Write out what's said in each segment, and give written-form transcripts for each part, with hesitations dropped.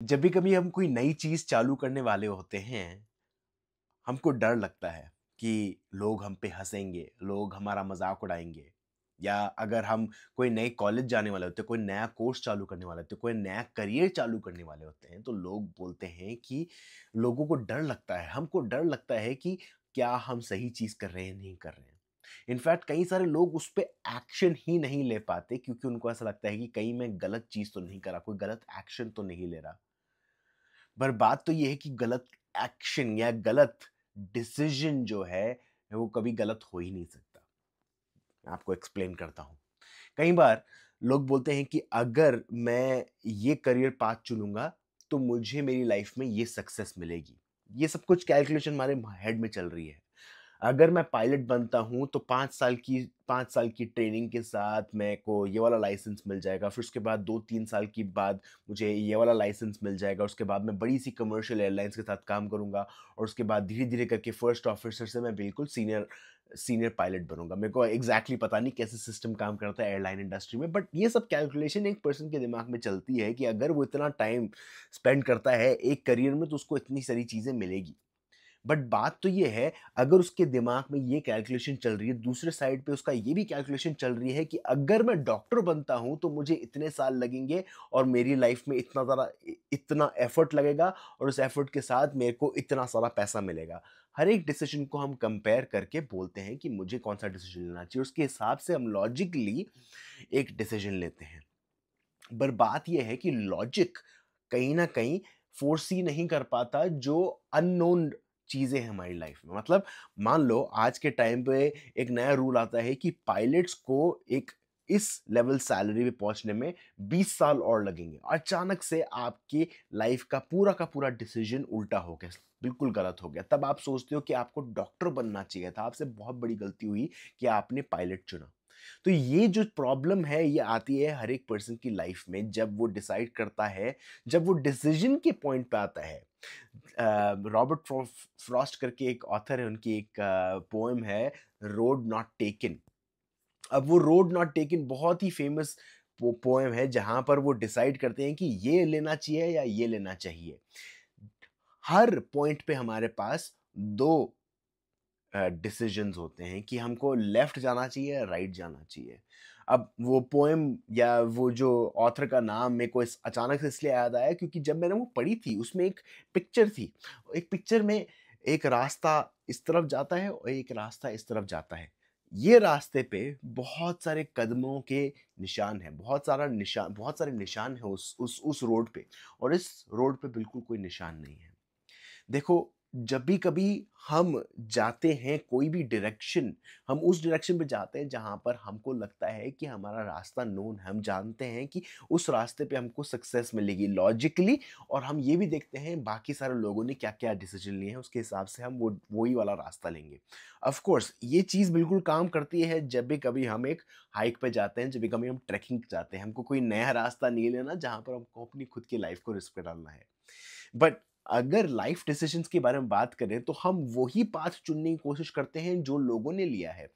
जब भी कभी हम कोई नई चीज़ चालू करने वाले होते हैं, हमको डर लगता है कि लोग हम पे हँसेंगे, लोग हमारा मज़ाक उड़ाएँगे। या अगर हम कोई नए कॉलेज जाने वाले होते हैं, कोई नया कोर्स चालू करने वाले होते हैं, कोई नया करियर चालू करने वाले होते हैं, तो लोग बोलते हैं कि लोगों को डर लगता है, हमको डर लगता है कि क्या हम सही चीज़ कर रहे हैं, नहीं कर रहे हैं। इनफैक्ट कई सारे लोग उस पे एक्शन ही नहीं ले पाते क्योंकि उनको ऐसा लगता है कि कहीं मैं गलत चीज़ तो नहीं कर रहा, कोई गलत एक्शन तो नहीं ले रहा। पर बात तो ये है कि गलत एक्शन या गलत डिसीजन जो है वो कभी गलत हो ही नहीं सकता। मैं आपको एक्सप्लेन करता हूँ। कई बार लोग बोलते हैं कि अगर मैं ये करियर पाथ चुनूंगा तो मुझे मेरी लाइफ में ये सक्सेस मिलेगी। ये सब कुछ कैलकुलेशन हमारे हेड में चल रही है। अगर मैं पायलट बनता हूँ तो 5 साल की ट्रेनिंग के साथ मेरे को ये वाला लाइसेंस मिल जाएगा। फिर उसके बाद 2-3 साल के बाद मुझे ये वाला लाइसेंस मिल जाएगा। उसके बाद मैं बड़ी-सी कमर्शियल एयरलाइंस के साथ काम करूँगा और उसके बाद धीरे-धीरे करके फर्स्ट ऑफिसर से मैं बिल्कुल सीनियर सीनियर पायलट बनूँगा। मेरे को एग्ज़ैक्टली पता नहीं कैसे सिस्टम काम करता है एयरलाइन इंडस्ट्री में, बट ये सब कैलकुलेशन एक पर्सन के दिमाग में चलती है कि अगर वो इतना टाइम स्पेंड करता है एक करियर में तो उसको इतनी सारी चीज़ें मिलेगी। बट बात तो ये है, अगर उसके दिमाग में ये कैलकुलेशन चल रही है, दूसरे साइड पे उसका ये भी कैलकुलेशन चल रही है कि अगर मैं डॉक्टर बनता हूँ तो मुझे इतने साल लगेंगे और मेरी लाइफ में इतना एफर्ट लगेगा और उस एफर्ट के साथ मेरे को इतना सारा पैसा मिलेगा। हर एक डिसीजन को हम कंपेयर करके बोलते हैं कि मुझे कौन सा डिसीजन लेना चाहिए, उसके हिसाब से हम लॉजिकली एक डिसीजन लेते हैं। पर बात ये है कि लॉजिक कहीं न कहीं फ़ोर्सी नहीं कर पाता जो अननोन चीज़ें हैं हमारी लाइफ़ में। मतलब मान लो आज के टाइम पे एक नया रूल आता है कि पायलट्स को एक इस लेवल सैलरी पे पहुँचने में 20 साल और लगेंगे। अचानक से आपकी लाइफ़ का पूरा डिसीज़न उल्टा हो गया, बिल्कुल गलत हो गया। तब आप सोचते हो कि आपको डॉक्टर बनना चाहिए था, आपसे बहुत बड़ी गलती हुई कि आपने पायलट चुना। तो ये जो प्रॉब्लम है ये आती है हर एक पर्सन की लाइफ में जब वो डिसाइड करता है, जब वो डिसीजन के पॉइंट पे आता है। रॉबर्ट फ्रॉस्ट करके एक ऑथर है, उनकी एक पोएम है रोड नॉट टेकन। अब वो रोड नॉट टेकन बहुत ही फेमस पोएम है जहां पर वो डिसाइड करते हैं कि ये लेना चाहिए या ये लेना चाहिए। हर पॉइंट पे हमारे पास दो डिसीजंस होते हैं कि हमको लेफ्ट जाना चाहिए या राइट जाना चाहिए। अब वो पोएम या वो जो ऑथर का नाम मेरे को इस अचानक से इसलिए याद आया क्योंकि जब मैंने वो पढ़ी थी उसमें एक पिक्चर थी। एक पिक्चर में एक रास्ता इस तरफ जाता है और एक रास्ता इस तरफ जाता है। ये रास्ते पे बहुत सारे कदमों के निशान हैं, बहुत सारे निशान हैं उस रोड पे, और इस रोड पे बिल्कुल कोई निशान नहीं है। देखो, जब भी कभी हम जाते हैं कोई भी डायरेक्शन, हम उस डायरेक्शन पे जाते हैं जहाँ पर हमको लगता है कि हमारा रास्ता नोन है। हम जानते हैं कि उस रास्ते पे हमको सक्सेस मिलेगी लॉजिकली, और हम ये भी देखते हैं बाकी सारे लोगों ने क्या-क्या डिसीजन लिए हैं, उसके हिसाब से हम वही वाला रास्ता लेंगे। ऑफ कोर्स ये चीज़ बिल्कुल काम करती है जब भी कभी हम एक हाइक पे जाते हैं, जब भी कभी हम ट्रैकिंग पे जाते हैं। हमको कोई नया रास्ता नहीं लेना जहाँ पर हमको अपनी खुद की लाइफ को रिस्क पे डालना है। बट अगर लाइफ डिसीजंस के बारे में बात करें तो हम वही पाथ चुनने की कोशिश करते हैं जो लोगों ने लिया है।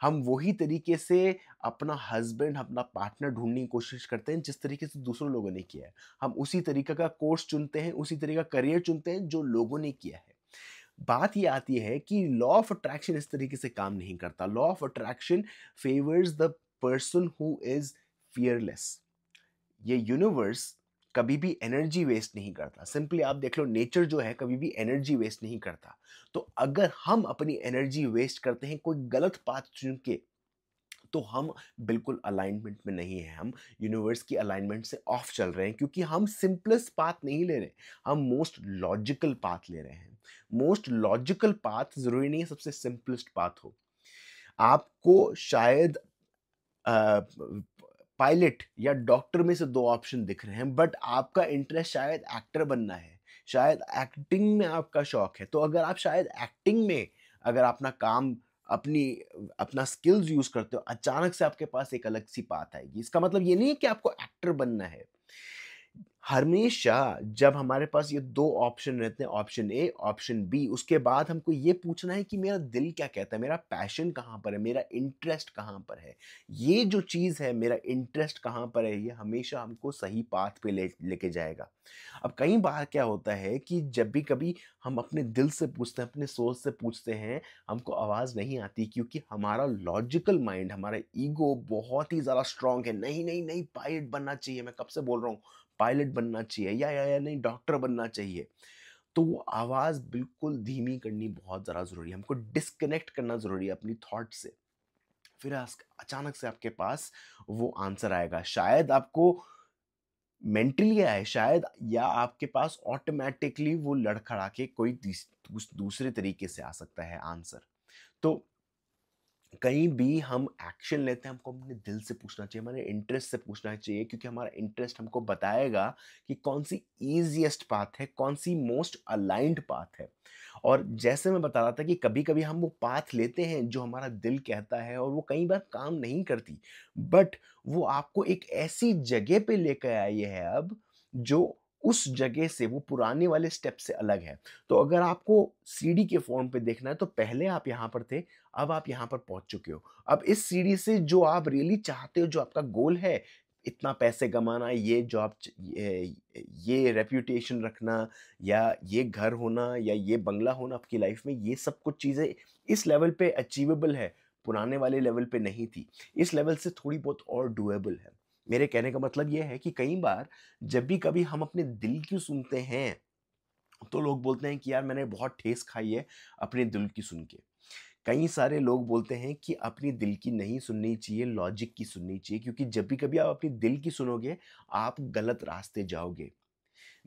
हम वही तरीके से अपना हस्बैंड, अपना पार्टनर ढूँढने की कोशिश करते हैं जिस तरीके से दूसरों लोगों ने किया है। हम उसी तरीके का कोर्स चुनते हैं, उसी तरह का करियर चुनते हैं जो लोगों ने किया है। बात ये आती है कि लॉ ऑफ अट्रैक्शन इस तरीके से काम नहीं करता। Law of attraction favours the person who is fearless. ये यूनिवर्स कभी भी एनर्जी वेस्ट नहीं करता। सिंपली आप देख लो, नेचर जो है कभी भी एनर्जी वेस्ट नहीं करता। तो अगर हम अपनी एनर्जी वेस्ट करते हैं कोई गलत पाथ चुन के, तो हम बिल्कुल अलाइनमेंट में नहीं है। हम यूनिवर्स की अलाइनमेंट से ऑफ चल रहे हैं क्योंकि हम सिंपलेस्ट पाथ नहीं ले रहे, हम मोस्ट लॉजिकल पाथ ले रहे हैं। मोस्ट लॉजिकल पाथ जरूरी नहीं है सबसे सिंपलेस्ट पाथ हो। आपको शायद पायलट या डॉक्टर में से 2 ऑप्शन दिख रहे हैं, बट आपका इंटरेस्ट शायद एक्टर बनना है, शायद एक्टिंग में आपका शौक है। तो अगर आप शायद एक्टिंग में अगर अपना काम अपनी अपना स्किल्स यूज़ करते हो, अचानक से आपके पास एक अलग सी बात आएगी। इसका मतलब ये नहीं है कि आपको एक्टर बनना है। हमेशा जब हमारे पास ये 2 ऑप्शन रहते हैं, ऑप्शन ए, ऑप्शन बी, उसके बाद हमको ये पूछना है कि मेरा दिल क्या कहता है, मेरा पैशन कहाँ पर है, मेरा इंटरेस्ट कहाँ पर है। ये जो चीज़ है, मेरा इंटरेस्ट कहाँ पर है, ये हमेशा हमको सही पाथ पे लेके जाएगा। अब कई बार क्या होता है कि जब भी कभी हम अपने दिल से पूछते हैं, अपने सोच से पूछते हैं, हमको आवाज़ नहीं आती क्योंकि हमारा लॉजिकल माइंड, हमारा ईगो बहुत ही ज़्यादा स्ट्रॉन्ग है। नहीं, नहीं, नहीं, पायलट बनना चाहिए, मैं कब से बोल रहा हूँ। पायलट बनना चाहिए या नहीं डॉक्टर बनना चाहिए। तो वो आवाज़ बिल्कुल धीमी करनी बहुत ज़्यादा ज़रूरी है। हमको डिस्कनेक्ट करना ज़रूरी है अपनी थॉट से। फिर अचानक से आपके पास वो आंसर आएगा। शायद आपको मेंटली आए शायद, या आपके पास ऑटोमैटिकली वो लड़खड़ा के कोई दूसरे तरीके से आ सकता है आंसर। तो कहीं भी हम एक्शन लेते हैं, हमको अपने दिल से पूछना चाहिए, हमारे इंटरेस्ट से पूछना चाहिए क्योंकि हमारा इंटरेस्ट हमको बताएगा कि कौन सी ईज़ीएस्ट पाथ है, कौन सी मोस्ट अलाइन्ड पाथ है। और जैसे मैं बता रहा था कि कभी-कभी हम वो पाथ लेते हैं जो हमारा दिल कहता है और वो कई बार काम नहीं करती। बट वो आपको एक ऐसी जगह पे लेकर आई है अब, जो उस जगह से, वो पुराने वाले स्टेप से अलग है। तो अगर आपको सीढ़ी के फॉर्म पे देखना है तो पहले आप यहाँ पर थे, अब आप यहाँ पर पहुँच चुके हो। अब इस सीढ़ी से जो आप रियली चाहते हो, जो आपका गोल है, इतना पैसे कमाना, ये जॉब ये रेपुटेशन रखना, या ये घर होना, या ये बंगला होना आपकी लाइफ में, ये सब कुछ चीज़ें इस लेवल पे अचीवेबल है, पुराने वाले लेवल पे नहीं थी। इस लेवल से थोड़ी बहुत और डूएबल है। मेरे कहने का मतलब ये है कि कई बार जब भी कभी हम अपने दिल की सुनते हैं, तो लोग बोलते हैं कि यार मैंने बहुत ठेस खाई है अपने दिल की सुन के। कई सारे लोग बोलते हैं कि अपनी दिल की नहीं सुननी चाहिए, लॉजिक की सुननी चाहिए क्योंकि जब भी कभी आप अपनी दिल की सुनोगे, आप गलत रास्ते जाओगे।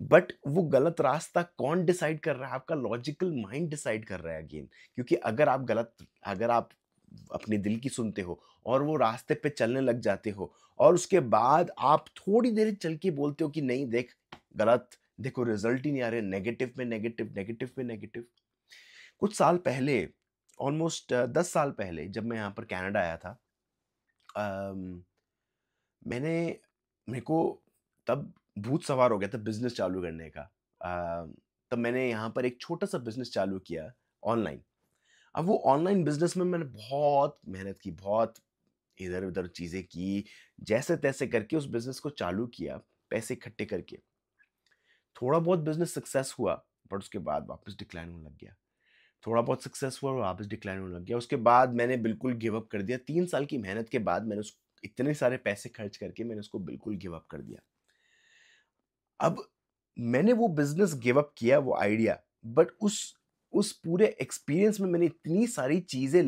बट वो गलत रास्ता कौन डिसाइड कर रहा है? आपका लॉजिकल माइंड डिसाइड कर रहा है अगेन, क्योंकि अगर आप अपने दिल की सुनते हो और वो रास्ते पे चलने लग जाते हो और उसके बाद आप थोड़ी देर चल के बोलते हो कि नहीं देख, गलत, देखो रिजल्ट ही नहीं आ रहे, नेगेटिव पे नेगेटिव, नेगेटिव पे नेगेटिव। कुछ साल पहले, ऑलमोस्ट 10 साल पहले जब मैं यहाँ पर कनाडा आया था, अम, मैंने मेरे को तब भूत सवार हो गया था बिज़नेस चालू करने का। तब मैंने यहाँ पर एक छोटा-सा बिज़नेस चालू किया ऑनलाइन। अब वो ऑनलाइन बिज़नेस में मैंने बहुत मेहनत की, बहुत इधर-उधर चीज़ें की, जैसे-तैसे करके उस बिज़नेस को चालू किया, पैसे इकट्ठे करके। थोड़ा बहुत बिज़नेस सक्सेस हुआ, बट उसके बाद वापस डिक्लाइन होने लग गया। थोड़ा बहुत सक्सेस हुआ और वापस डिक्लाइन होने लग गया। उसके बाद मैंने बिल्कुल गिव अप कर दिया। 3 साल की मेहनत के बाद मैंने उस इतने सारे पैसे खर्च करके मैंने उसको बिल्कुल गिव अप कर दिया। अब मैंने वो बिज़नेस गिव अप किया, वो आइडिया, बट उस पूरे एक्सपीरियंस में मैंने इतनी सारी चीज़ें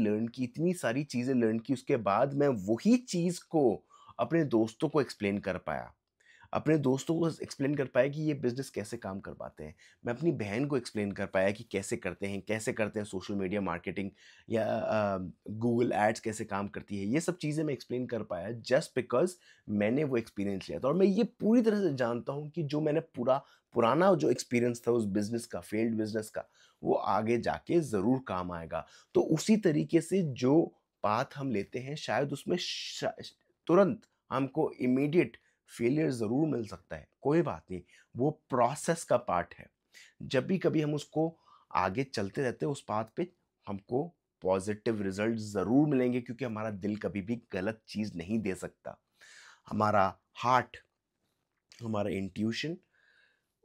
लर्न की, उसके बाद मैं वही चीज़ को अपने दोस्तों को एक्सप्लेन कर पाया। अपने दोस्तों को एक्सप्लेन कर पाया कि ये बिज़नेस कैसे काम कर पाते हैं। मैं अपनी बहन को एक्सप्लेन कर पाया कि कैसे करते हैं सोशल मीडिया मार्केटिंग, या गूगल एड्स कैसे काम करती है। ये सब चीज़ें मैं एक्सप्लेन कर पाया जस्ट बिकॉज़ मैंने वो एक्सपीरियंस लिया था, और मैं ये पूरी तरह से जानता हूँ कि जो मैंने पुराना जो एक्सपीरियंस था उस बिज़नेस का, फेल्ड बिज़नेस का, वो आगे जाके ज़रूर काम आएगा। तो उसी तरीके से जो पाथ हम लेते हैं, शायद उसमें तुरंत हमको इमीडिएट फेलियर ज़रूर मिल सकता है, कोई बात नहीं, वो प्रोसेस का पार्ट है। जब भी कभी हम उसको आगे चलते रहते हैं उस पाथ पे, हमको पॉज़िटिव रिज़ल्ट ज़रूर मिलेंगे क्योंकि हमारा दिल कभी भी गलत चीज़ नहीं दे सकता। हमारा हार्ट, हमारा इंट्यूशन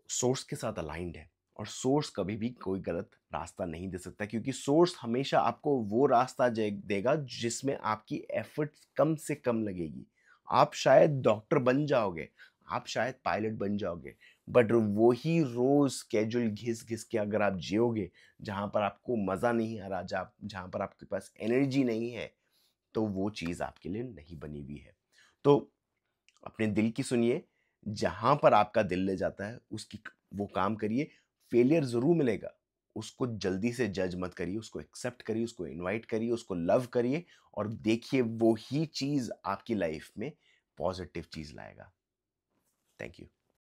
सोर्स के साथ अलाइन्ड है, और सोर्स कभी भी कोई गलत रास्ता नहीं दे सकता क्योंकि सोर्स हमेशा आपको वो रास्ता देगा जिसमें आपकी एफर्ट्स कम से कम लगेगी। आप शायद डॉक्टर बन जाओगे, आप शायद पायलट बन जाओगे, बट वही रोज स्केड्यूल घिस घिस के अगर आप जियोगे, जहाँ पर आपको मज़ा नहीं आ रहा, जहाँ पर आपके पास एनर्जी नहीं है, तो वो चीज़ आपके लिए नहीं बनी हुई है। तो अपने दिल की सुनिए, जहाँ पर आपका दिल ले जाता है उसकी वो काम करिए, फेलियर ज़रूर मिलेगा, उसको जल्दी से जज मत करिए, उसको एक्सेप्ट करिए, उसको इनवाइट करिए, उसको लव करिए, और देखिए वो ही चीज़ आपकी लाइफ में पॉज़िटिव चीज़ लाएगा। Thank you.